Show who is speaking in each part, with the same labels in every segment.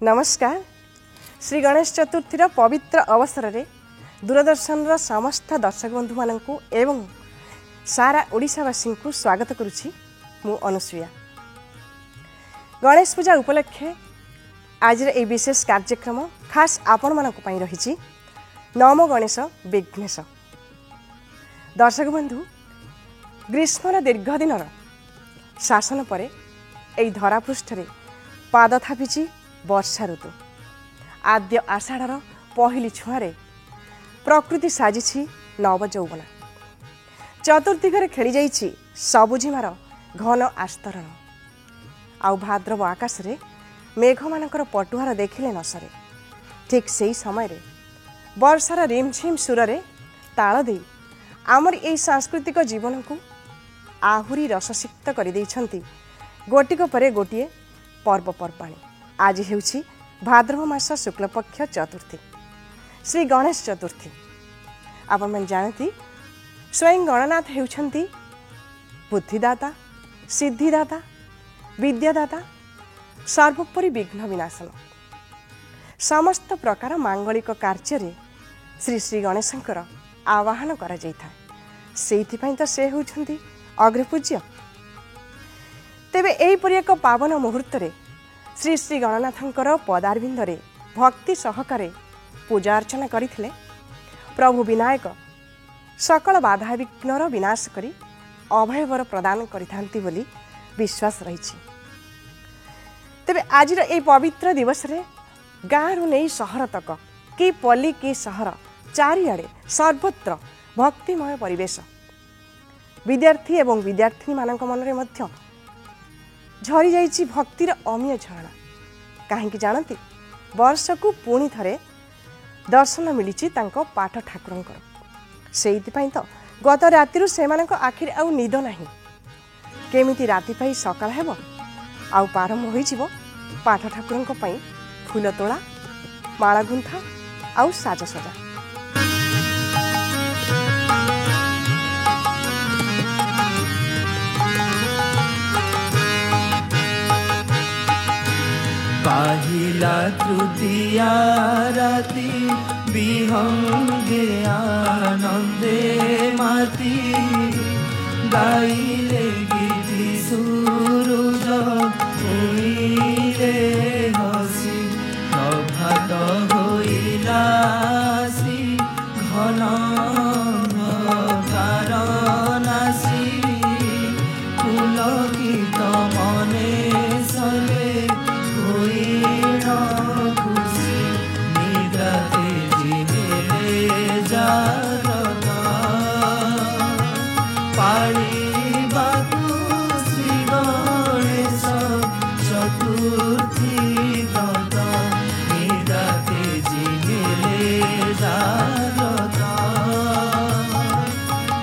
Speaker 1: नमस्कार। श्री गणेश चतुर्थीर पवित्र अवसर में दूरदर्शन समस्त दर्शक बंधु मानू एवं सारा ओडिशावासी को स्वागत करुछि मु अनुसुया। गणेश पूजा उपलक्षे आज ये विशेष कार्यक्रम खास आपण मानक पई रही नवम गणेश विघ्नेश। दर्शक बंधु ग्रीष्मर दीर्घ दिन शासन पर यही धरापृष्ठ पाद थापिछि वर्षा ऋतु। आद्य आषाढ़ पहली छुआरे प्रकृति साजिछि नव यौवना। चतुर्दिगरे खेली जाइछि सबुजिमार घन आस्तरण। आउ भाद्रव आकाश रे मेघ मानकर पटुहार देखिले न सरे। ठीक सेही समय रे वर्षार रिमझिम सुर रे ताल दे आमर एई सांस्कृतिक जीवन को आहुरी रससिक्त कर दैछंती गोटिक परे गोटिए पर्वपर्वाणी। आज हेउछि भाद्रव मास शुक्लपक्ष चतुर्थी श्री गणेश चतुर्थी। आपण मन जानती स्वयं गणनाथ हेउछंती बुद्धिदाता, सिद्धिदाता, विद्यादाता, सर्वोपरि विघ्न विनाशन। समस्त प्रकार मांगलिक कार्य श्री श्री गणेशंकर आवाहन करा जायथा। सेइथिपई तो से होउछंती अग्रपूज्य। तेबे एहीपरि एक पावन मुहूर्त रे श्री श्री गणनाथंकर पदारविंदरे भक्ति सहकारे पूजा अर्चना करिथिले प्रभु विनायक सकल बाधा विघ्नर विनाश करी अभयवर प्रदान करिथांती बोली विश्वास रहिछि। तेबे आजिर एही पवित्र दिवस रे गाँरु नहीं सहर तक कि पल्ली कि सहर चारिआडे सर्वत्र भक्तिमय परिवेश। विद्यार्थी एवं विद्यार्थिनी मानक मनरे मध्य झरी जाइछि भक्तिर अमीय झरणा। काहेकि जानती वर्ष को पुणी थरे दर्शन मिली तांको पाठ ठाकुरंकर। सेइथिपई तो गत रातिरु सेमानक आखिर आउ निद नाही। केमिति राति पाई सकाळ हेबो आउ प्रारंभ होइजिवो पाठ ठाकुरंक पई फूल तोला, माला गुंथा आउ साजसजा।
Speaker 2: पाहिला तृतीया राति विहंगे आनंदे माती गाइले गीति सुरुज उइले हसी प्रभात होइला सी घन कारनासी पुलकित मने सले खुशी निद्राते जिने जारता पाड़ी बातु श्री गणेश चतुर्थी दत्त निद्राते जिने जारता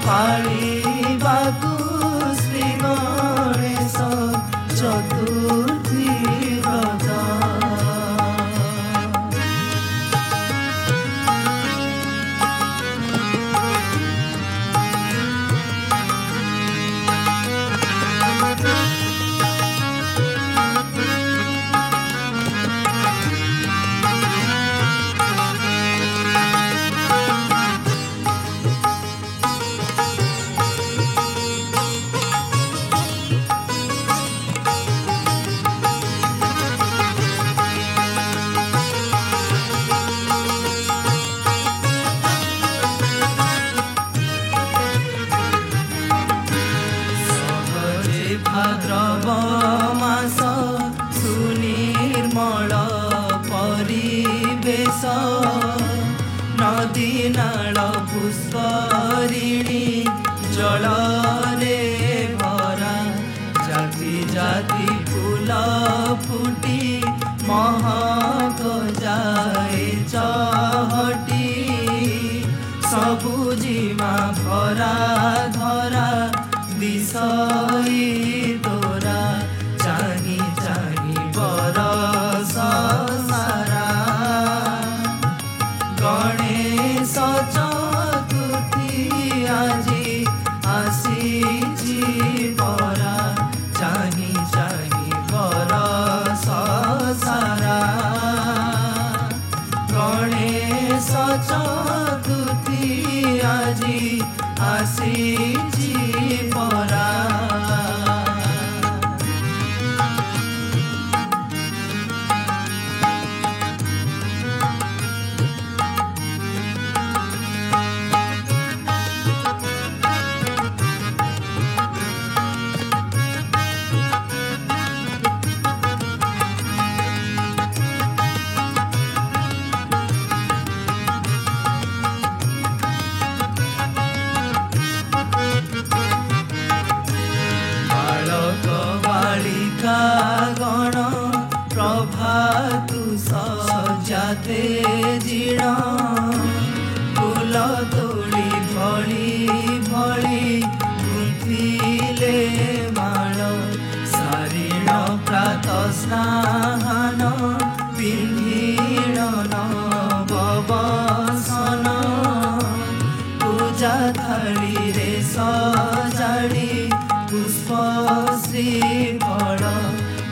Speaker 2: पाड़ी बातु श्री गणेश चतुर्थी दत्त। भाद्रव मास सुनिर्मल परिवेश नदी नाल पुष्करिणी जलरे भरा जाति जाति फूल फुटी महक जाए चहटी सबुजिमा भरा धरा दिशई तोरा चाही चाही बरस सारा गणेश चतुर्थी आजी आसीची परा चाही चाही बरस सारा। ଆସିଛି ପରା। गण प्रभातु सजाते जीण फूल तोड़ी भली भली गुंथिले माल शारीर प्रात स्नान पिंधिण नवबसन पूजा थाली रे सजाड़ी पुष्प श्री फल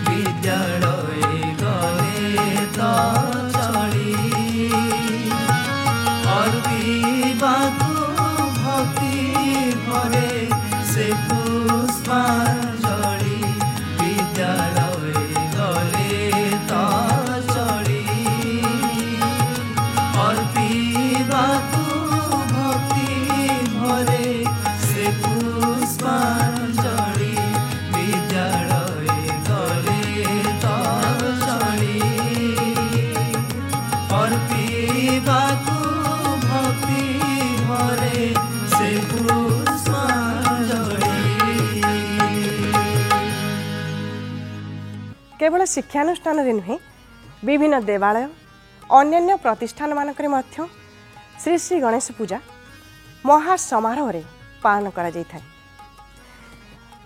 Speaker 2: विद्यालय गए तो चली अर्पिबाकु भक्ति भरे से पुष्पांजलि विद्यालय गले तो चली अर्पिबाकु भक्ति भरे से पुष्पांजलि
Speaker 1: केवल शिक्षानुष्ठान नुहे विभिन्न देवालय अन्यान्य प्रतिष्ठान मानकरे मध्य श्री श्री गणेश पूजा महासमारोह रे पालन करा जाय थाए।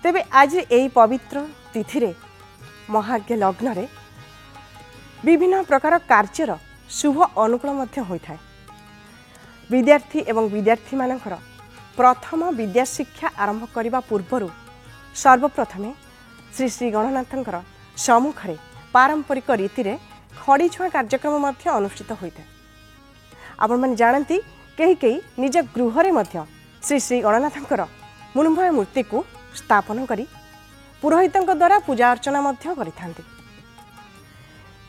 Speaker 1: तेबे आज यही पवित्र तिथि रे महाज्ञ लग्न रे विभिन्न प्रकार कार्यर शुभ अनुकूल मध्य होय थाए। विद्यार्थी एवं विद्यार्थी मानकर प्रथम विद्या शिक्षा आरंभ करने पूर्वर सर्वप्रथमे श्री श्री गणनाथंकर सम्मुखें पारंपरिक रीति रे खड़ी छुआ कार्यक्रम मध्य अनुष्ठित होता है। आपण मैंने जानती कहीं कहीं निज गृह मध्य श्री श्री गणनाथंकर मृण्मय मूर्ति को स्थापन करी पुरोहितों द्वारा पूजा अर्चना मध्य करिथांती।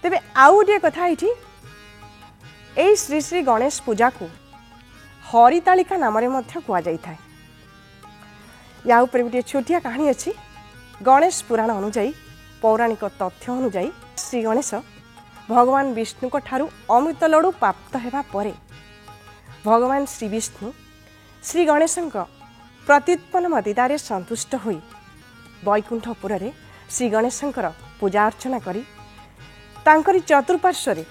Speaker 1: तेबे आउ गोटे कथा ये श्री श्री गणेश पूजा को हरितालिका नाम कहुए। या गोटे छोटिया कहानी अच्छी। गणेश पुराण अनुजाई पौराणिक तथ्य अनुजाई श्री गणेश भगवान विष्णु ठारू अमृत लड्डू प्राप्त होगा परे भगवान श्री विष्णु श्री गणेश प्रत्युत्पन्न दीदारे संतुष्ट होई वैकुंठपुर रे श्री गणेशंकर पूजा अर्चना करी तांकरी चतुर्पार्श्व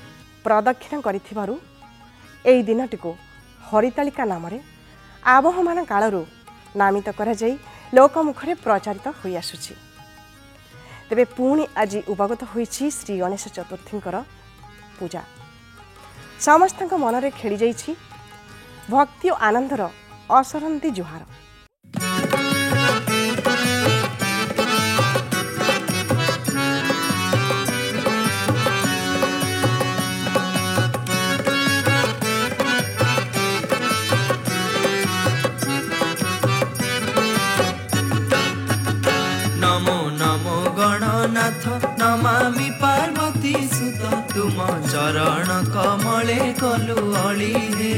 Speaker 1: प्रदक्षिण करिथिबारु एई दिनटी को हरितालिका नाम आवहमान कालरू नामित करा जाई लोकमुखरे प्रचारित होई आसुछि। तेबे पुणी आज उपगत होइछि श्री गणेश चतुर्थींकर पूजा समस्तक मनरे खेली जाइछि भक्ति और आनंदर असरंती जुहार।
Speaker 2: नमामि पार्वती सुत तुम चरण कमले कलु अली हे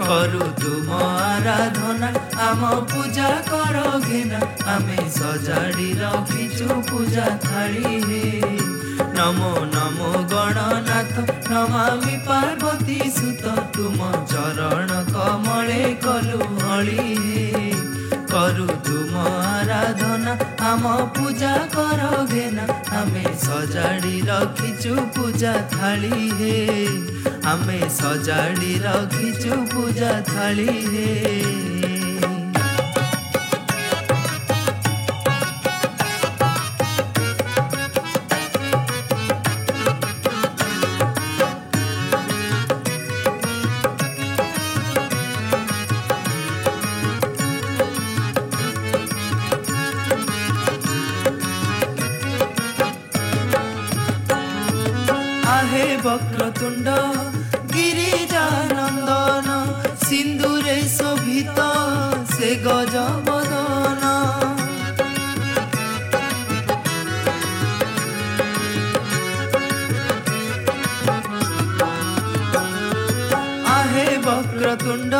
Speaker 2: करु तुम आराधना आम पूजा कर घेना आमे सजाड़ी रखिचु पूजा थाली हे नमो नमो गणनाथ नमामि पार्वती सुत तुम चरण कमले कलु अली हे करु तुम आराधना आम पूजा कर घेना आमे सजाड़ी रखिचु पूजा थाली हे आमे सजाड़ी रखिचु पूजा थाली हे। वक्रतुंड गिरिजा नंदन सिंदूरे शोभित से गज बदन आहे वक्रतुंड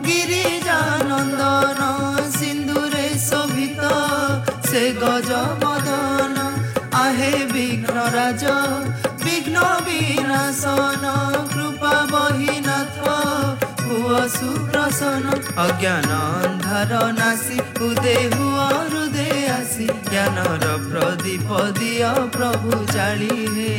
Speaker 2: गिरिजानंदन सिंधुरे शोभित से गज बदन आहे विघ्नराज विघ्न विनाशन कृपा बहिनाथ हुआ सुप्रसन्न अज्ञान अंधार नासी उदय हुआ हृदय आसी ज्ञानर प्रदीप दिया प्रभु जाली हे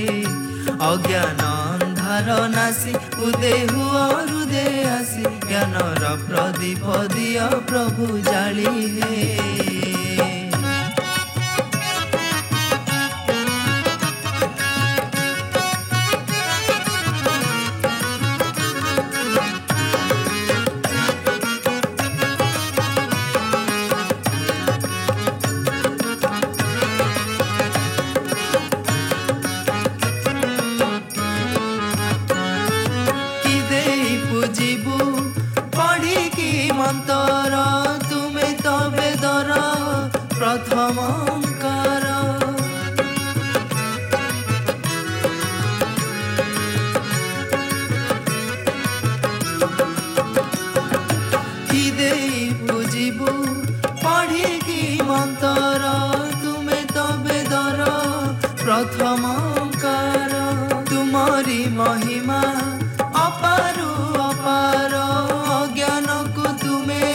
Speaker 2: अज्ञान अंधार नासी उदय हुआ हृदय आसी ज्ञानर प्रदीप दिया प्रभु जाली हे तुमे तबे दर प्रथम ओंकार कि पूजिबु पढ़ी कि मंतर तुमे तबे दर प्रथम ओंकार तुमरी महिमा अपारु अपार अज्ञान को तुमे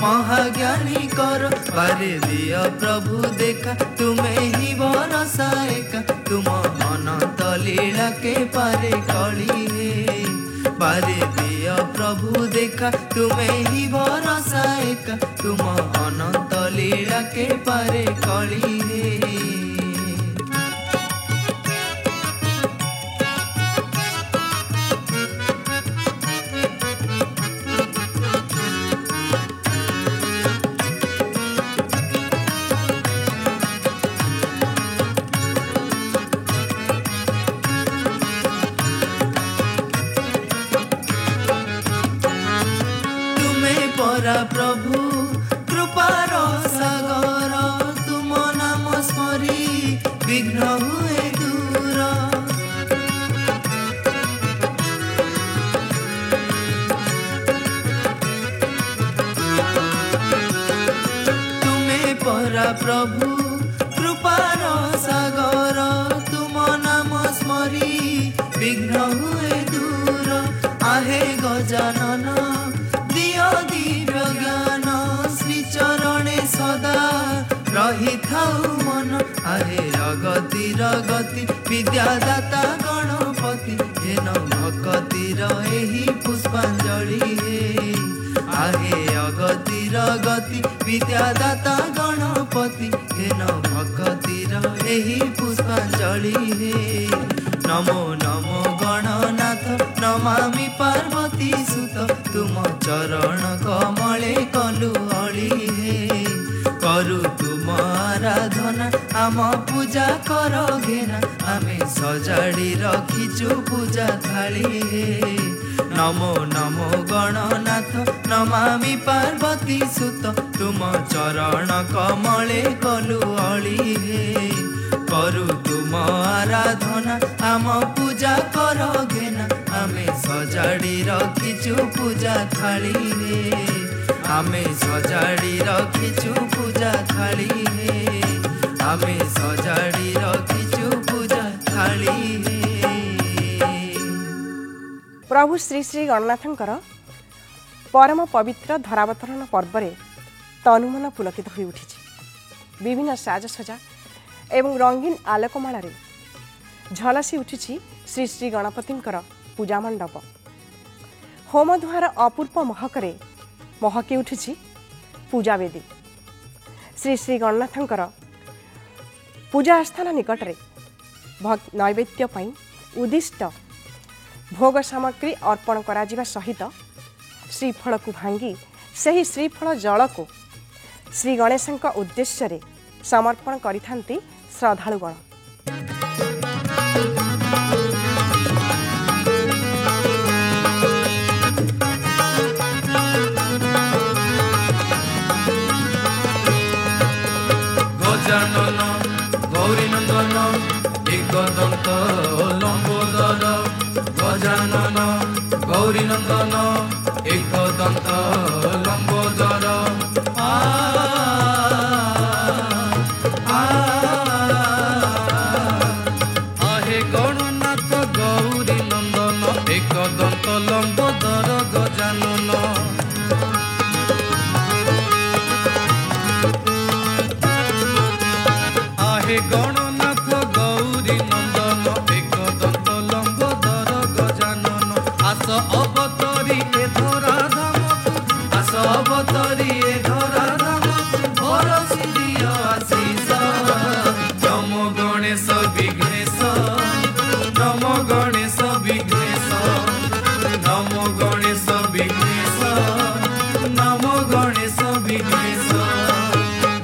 Speaker 2: महाज्ञानी कर पारे दिया प्रभु देखा तुम्हें ही भरोसा एका तुम अनंत लीला के पारे कली है पारे दिया प्रभु देखा तुम्हें ही भरोसा एका तुम अनंत लीला के पारे कली है प्रभु कृपार सागर तुम नाम स्मरी विघ्न हुए दूर तुम्हें परा प्रभु कृपार सागर तुम नाम स्मरी विघ्न हुए दूर आहे गजानन दिव्य ज्ञान श्री चरणे सदा रही थाउ मन आहे अगतिर गति विद्यादाता गणपति हेन भक्तिर एही पुष्पांजलि हे आहे अगतिर गति विद्यादाता गणपति हेन भक्तिर एही पुष्पांजलि हे नमो नमो गणनाथ नमामि पार्वती सुत तुम चरण कमले कलु अली हे करु तुम आराधना आम पूजा कर घेना आमे सजाड़ी रखिचु पूजा थाली हे नमो नमो गणनाथ नमामि पार्वती सुत तुम चरण कमले कलु अली हे करु तुम आराधना आम पूजा कर घेना आमे सजाड़ी रखिचु पूजा थाली रे आमे सजाड़ी रखिचु पूजा थाली रे आमे सजाड़ी रखिचु पूजा थाली रे।
Speaker 1: प्रभु श्री श्री गणनाथंकर परम पवित्र धरावतरण पर्व तनुमन पुलकित हो उठी विभिन्न साजसजा एवं रंगीन आलोकमाल झलसी उठी श्री श्री गणपतिंकर पूजा मंडप होमधुआर अपूर्व महकरे महकी उठी पूजा वेदी श्री श्री गणनाथंकर पूजा स्थान निकटरे नैवेद्य पई उद्दिष्ट भोग सामग्री अर्पण करा जिबा सहित श्रीफल को भांगी सही श्रीफल जल को श्री गणेशंक उद्देश्य रे समर्पण करिथांती श्रद्धालुगण।
Speaker 2: নন্দন একদন্ত লম্বোদর আহে গণনাথ গৌরী নন্দন একদন্ত লম্বোদর গজানন আহে গণনাথ গৌরী নন্দন একদন্ত লম্বোদর গজানন আস অবতরী এ ধরা ধাম আস অবতরী এ ধরা ধাম ভরসি দিও আশিস নম গণেশ বিঘ্নেশ নম গণেশ বিঘ্নেশ নম গণেশ বিঘ্নেশ নম গণেশ বিঘ্নেশ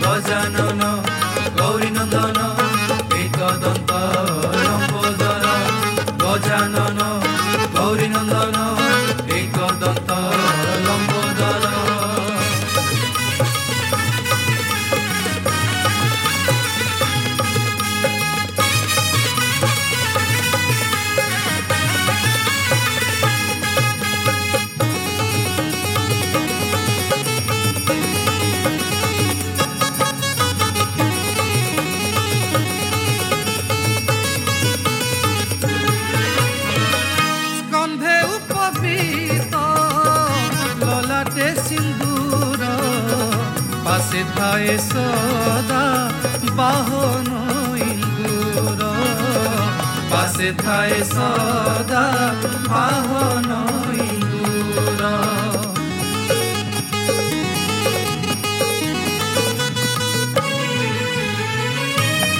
Speaker 2: গজানন গৌরী নন্দন একদন্ত লম্বোদর গজানন গৌরী নন্দন একদন্ত লম্বোদর স্কন্ধে উপবীত ললাটে সিন্দুর পাশে থায়ে সদা বাহন ইন্দুর পাশে থায়ে সদা বাহন ইন্দুর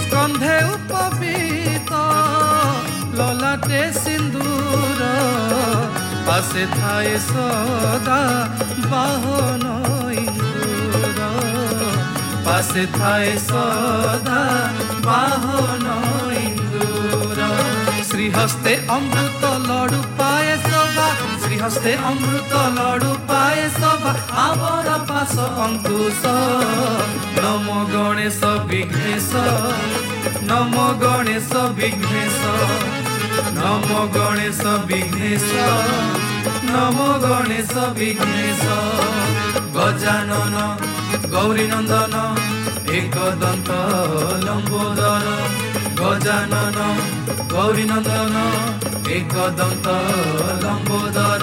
Speaker 2: স্কন্ধে উপবীত ললাটে সিন্দুর পাশে থায়ে সদা বাহন ইন্দুর পাশে থায়ে সদা বাহন ইন্দুর শ্রীহস্তে অমৃত লড়ু পায়ে সভা শ্রীহস্তে অমৃত লড়ু পায়ে সভা আবর পাশ অঙ্কুশ নম গণেশ বিঘ্নেশ নম গণেশ বিঘ্নেশ নম গণেশ বিঘ্নেশ নম গণেশ বিঘ্নেশ গজানন গৌরী নন্দন একদন্ত লম্বোদর গজানন গৌরী নন্দন একদন্ত লম্বোদর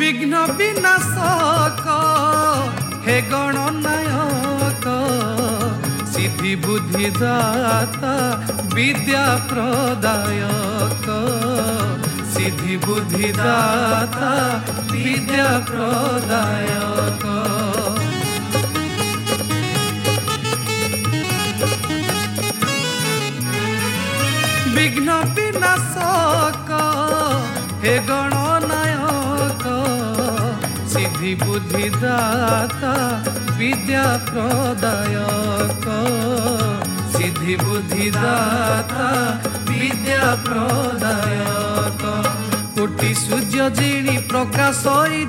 Speaker 2: বিঘ্ন বিনাশক হে গণনায়ক সিদ্ধি বুদ্ধি দাতা বিদ্যা প্রদায়ক সিদ্ধি বুদ্ধি দাতা বিদ্যা প্রদায়ক বিঘ্ন বিনাশক হে গণনায়ক সিদ্ধি বুদ্ধি দাতা বিদ্যা প্রদায়ক সিদ্ধি বুদ্ধি দাতা বিদ্যা প্রদায়ক কোটি সূর্য জিণি প্রকাশ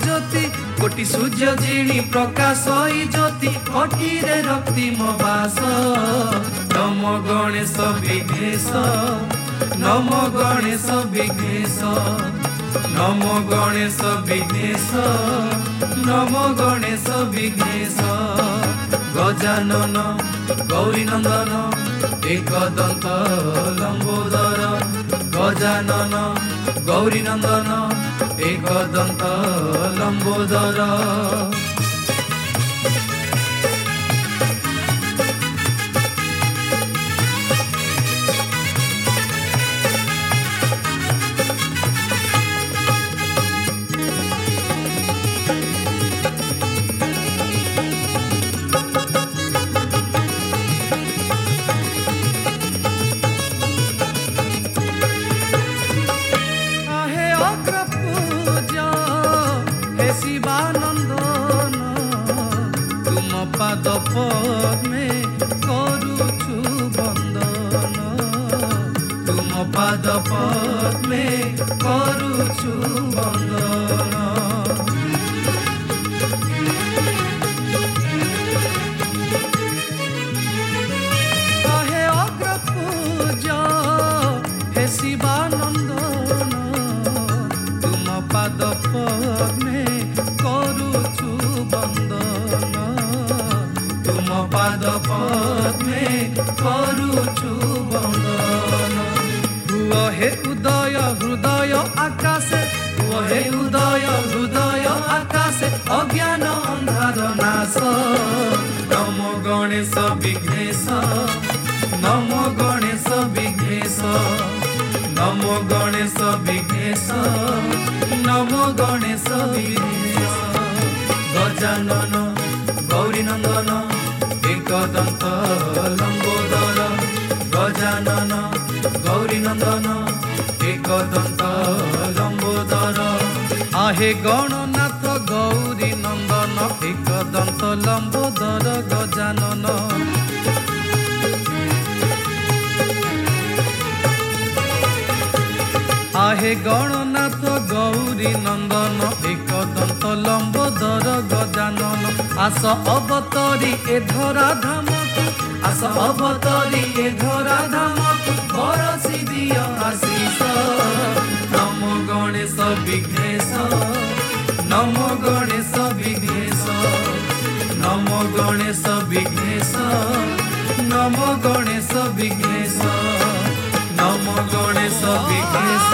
Speaker 2: জ্যোতি কোটি সূর্য জিণি প্রকাশ জ্যোতি কোটিরে রক্তিম বাস নম গণেশ বিঘ্নেশ নম গণেশ বিঘ্নেশ নম গণেশ বিঘ্নেশ নম গণেশ বিঘ্নেশ গজানন গৌরী নন্দন একদন্ত লম্বোদর গজানন গৌরী নন্দন একদন্ত লম্বোদর শিবানন্দ ପାଦ ପଦ୍ମେ କରୁଛୁ ବନ୍ଦନ। ହେ ଅଗ୍ରପୂଜ ହେ ଶିବାନନ୍ଦନ ତୁମ ପାଦ ପଦ୍ମେ କରୁଛୁ ବନ୍ଦନ। ତୁମ ପାଦ ପଦ୍ମେ କରୁଛୁ ବନ୍ଦନ। ହୁଅ ହେ ଉଦୟ ହୃଦୟ ଆକାଶେ, ହୁଅ ହେ ଉଦୟ ହୃଦୟ ଆକାଶେ ଅଜ୍ଞାନ ଅନ୍ଧାର ନାଶ। ନମ ଗଣେଶ ବିଘ୍ନେଶ, ନମ ଗଣେଶ ବିଘ୍ନେଶ, ନମ ଗଣେଶ ବିଘ୍ନେଶ, ନମ ଗଣେଶ ବିଘ୍ନେଶ। ଗଜାନନ ଗୌରୀ ନନ୍ଦନ ଏକଦନ୍ତ ଲମ୍ಬೋଦର। ଗଜାନନ ଗୌରୀ ନନ୍ଦନ ଏକଦନ୍ତ ଲମ୍ಬೋଦର। आहे गणनाथ गौरी नंदन एकदंत लंबोदर गजानन। आहे गणनाथ गौरी नंदन एकदंत लंबोदर गजानन। आस अवतरी ए धरा धामकु, आस अवतरी ए धरा धामकु बरसी दियो आशीष। नमो गणेश विघ्नेश, नमो गणेश विघ्नेश, नमो गणेश विघ्नेश, नमो गणेश विघ्नेश, नमो गणेश विघ्नेश।